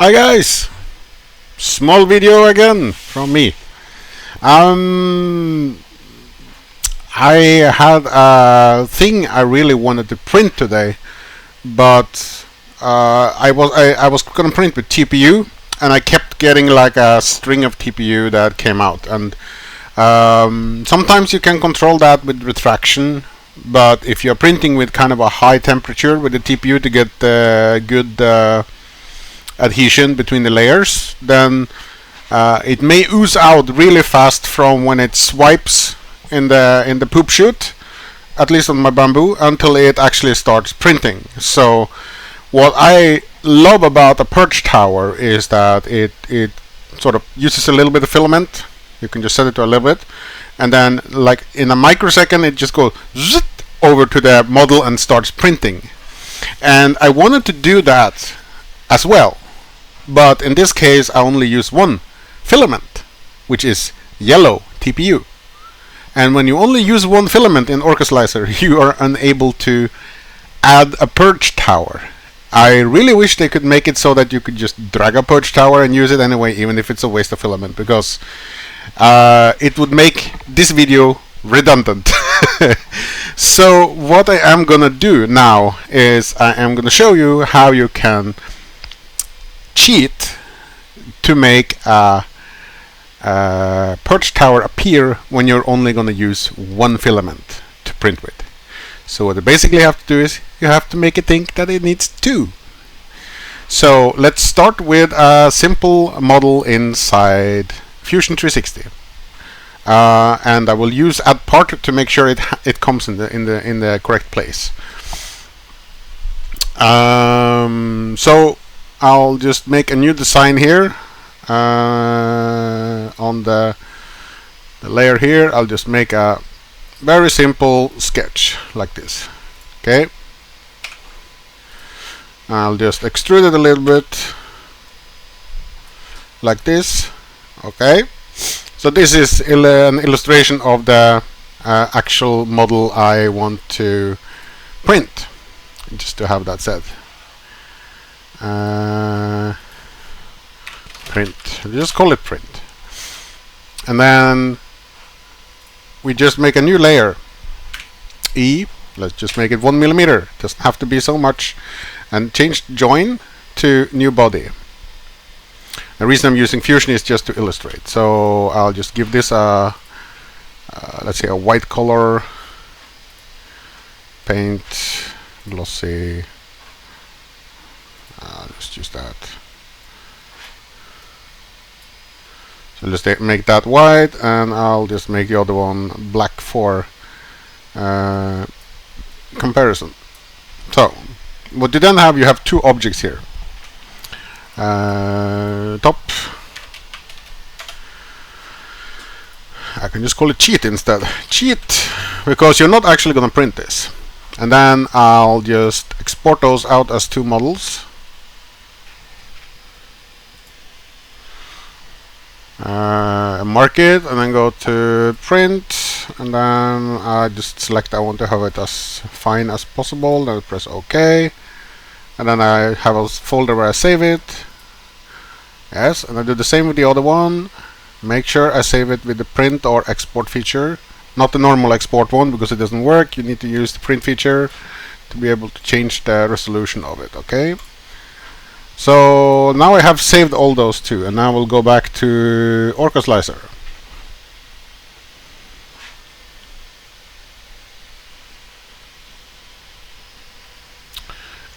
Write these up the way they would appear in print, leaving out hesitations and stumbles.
Hi guys! Small video again from me. I had a thing I really wanted to print today, but I was gonna print with TPU, and I kept getting like a string of TPU that came out, and sometimes you can control that with retraction, but if you're printing with kind of a high temperature with the TPU to get good adhesion between the layers, then it may ooze out really fast from when it swipes in the poop chute, at least on my Bambu, until it actually starts printing. So what I love about a Purge tower is that it sort of uses a little bit of filament. You can just set it to a little bit, and then like in a microsecond it just goes zit over to the model and starts printing. And I wanted to do that as well, but in this case I only use one filament, which is yellow TPU. And when you only use one filament in Orca Slicer, you are unable to add a Purge tower. I really wish they could make it so that you could just drag a Purge tower and use it anyway, even if it's a waste of filament, because it would make this video redundant. So what I am gonna do now is I am gonna show you how you can cheat to make a Purge tower appear when you're only gonna use one filament to print with. So what you basically have to do is you have to make it think that it needs two. So let's start with a simple model inside Fusion 360, and I will use add part to make sure it comes in the correct place. So I'll just make a new design here on the layer here. I'll just make a very simple sketch like this. Okay, I'll just extrude it a little bit like this. Okay, so this is an illustration of the actual model I want to print, just to have that said. Print, just call it print, and then we just make a new layer, E. Let's just make it 1 millimeter, doesn't have to be so much, and change join to new body. The reason I'm using Fusion is just to illustrate, so I'll just give this a let's say a white color, paint, glossy. Let's use that. So let's make that white, and I'll just make the other one black for comparison. So what you then have, you have two objects here. Top. I can just call it cheat instead. Cheat, because you're not actually going to print this. And then I'll just export those out as two models. Mark it, and then go to print, and then I just select I want to have it as fine as possible, then I press OK, and then I have a folder where I save it. Yes, and I do the same with the other one. Make sure I save it with the print or export feature, not the normal export one, because it doesn't work. You need to use the print feature to be able to change the resolution of it. Okay, so now I have saved all those two, and now we'll go back to Orca Slicer.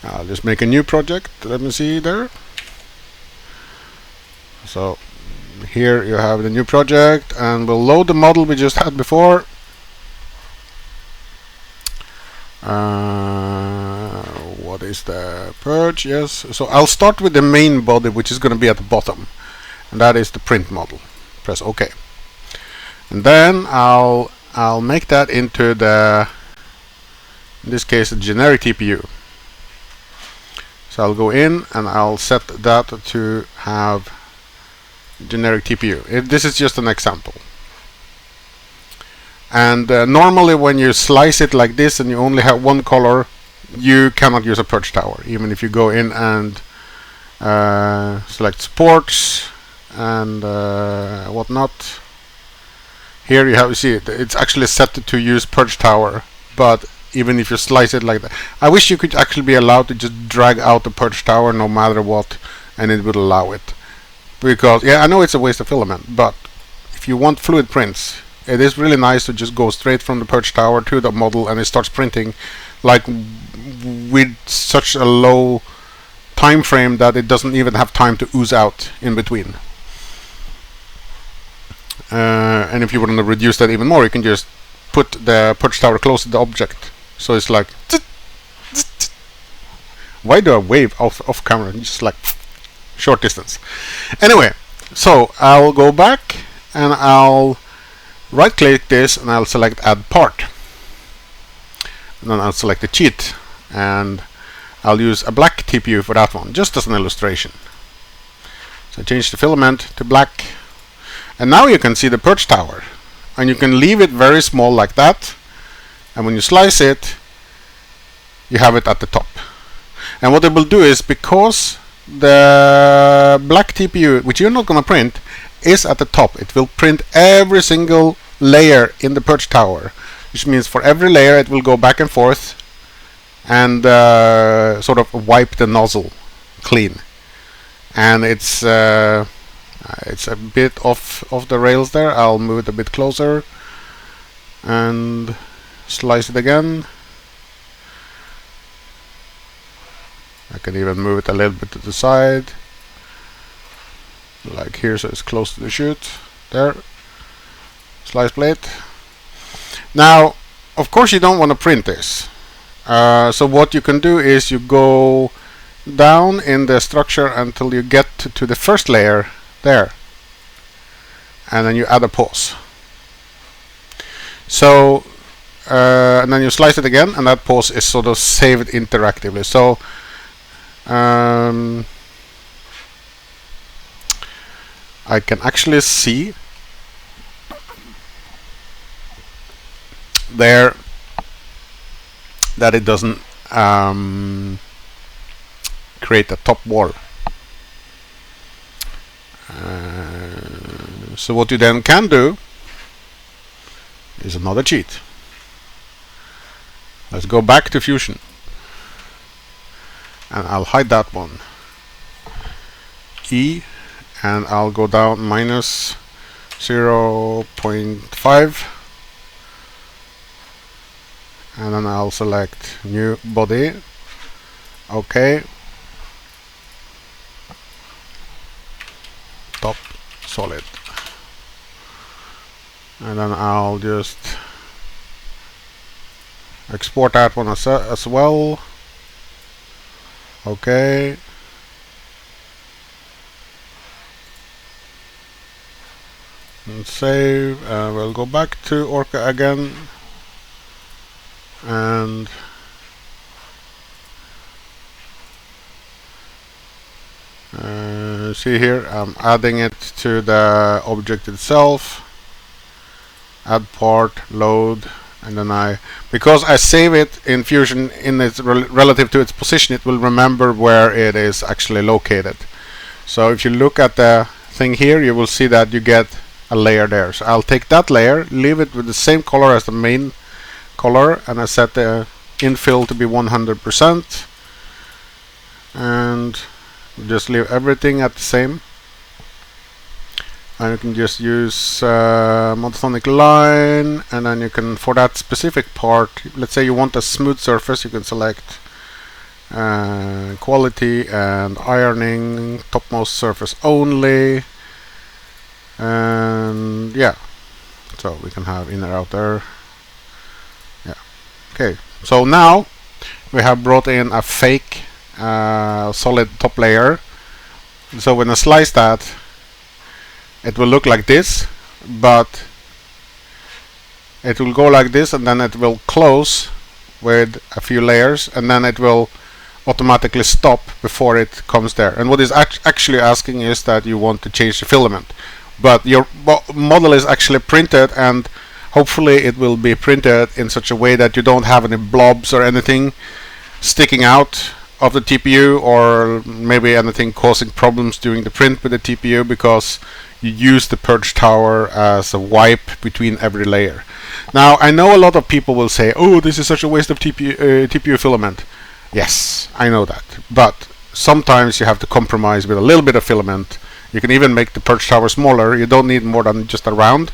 I'll just make a new project. Let me see there. So here you have the new project, and we'll load the model we just had before. What is the Purge? Yes, so I'll start with the main body, which is going to be at the bottom, and that is the print model. Press OK, and then I'll make that into the, in this case, a generic TPU. So I'll go in and I'll set that to have generic TPU. This is just an example. And normally when you slice it like this and you only have one color, you cannot use a Purge tower, even if you go in and select supports and whatnot. Here you see it's actually set to use Purge Tower, but even if you slice it like that, I wish you could actually be allowed to just drag out the Purge Tower no matter what, and it would allow it. Because yeah, I know it's a waste of filament, but if you want fluid prints, it is really nice to just go straight from the Purge Tower to the model, and it starts printing like with such a low time frame that it doesn't even have time to ooze out in between. And if you want to reduce that even more, you can just put the Purge Tower close to the object, so it's like why do I wave off camera? Just like short distance. Anyway, so I'll go back and I'll right click this and I'll select add part, and then I'll select the cheat, and I'll use a black TPU for that one, just as an illustration. So I change the filament to black, and now you can see the Purge Tower, and you can leave it very small like that, and when you slice it you have it at the top. And what it will do is, because the black TPU, which you're not going to print, is at the top, it will print every single layer in the Purge Tower, which means for every layer it will go back and forth and sort of wipe the nozzle clean. And it's a bit off the rails there. I'll move it a bit closer and slice it again. I can even move it a little bit to the side, like here, so it's close to the chute. There, slice plate. Now, of course, you don't want to print this. So what you can do is you go down in the structure until you get to the first layer there, and then you add a pause. So and then you slice it again, and that pause is sort of saved interactively. So I can actually see there that it doesn't create a top wall. So what you then can do is another cheat. Let's go back to Fusion, and I'll hide that one. E, and I'll go down minus 0.5, and then I'll select new body. OK, top solid, and then I'll just export that one as well. OK, and save. We'll go back to Orca again and see here, I'm adding it to the object itself. Add part, load, and then because I save it in Fusion in its relative to its position, it will remember where it is actually located. So if you look at the thing here, you will see that you get a layer there. So I'll take that layer, leave it with the same color as the main color, and I set the infill to be 100%, and just leave everything at the same. And you can just use monotonic line, and then you can, for that specific part, let's say you want a smooth surface, you can select quality and ironing, topmost surface only, and yeah, so we can have inner outer. Yeah, okay, so now we have brought in a fake solid top layer. So when I slice that, it will look like this, but it will go like this, and then it will close with a few layers, and then it will automatically stop before it comes there. And what is actually asking is that you want to change the filament, but your model is actually printed, and hopefully it will be printed in such a way that you don't have any blobs or anything sticking out of the TPU, or maybe anything causing problems during the print with the TPU, because you use the purge tower as a wipe between every layer. Now, I know a lot of people will say, oh, this is such a waste of TPU filament. Yes, I know that, but sometimes you have to compromise with a little bit of filament. You can even make the purge tower smaller. You don't need more than just a round,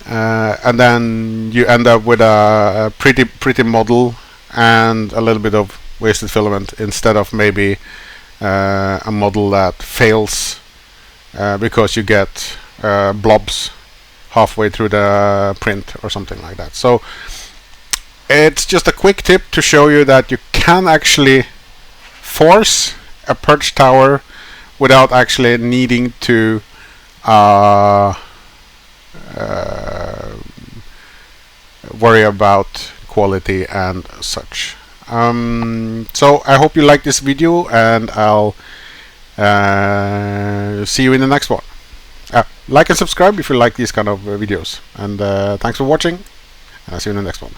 and then you end up with a pretty model and a little bit of wasted filament, instead of maybe a model that fails because you get blobs halfway through the print or something like that. So it's just a quick tip to show you that you can actually force a purge tower without actually needing to worry about quality and such. So I hope you like this video, and I'll see you in the next one. Like and subscribe if you like these kind of videos, and thanks for watching, and I'll see you in the next one.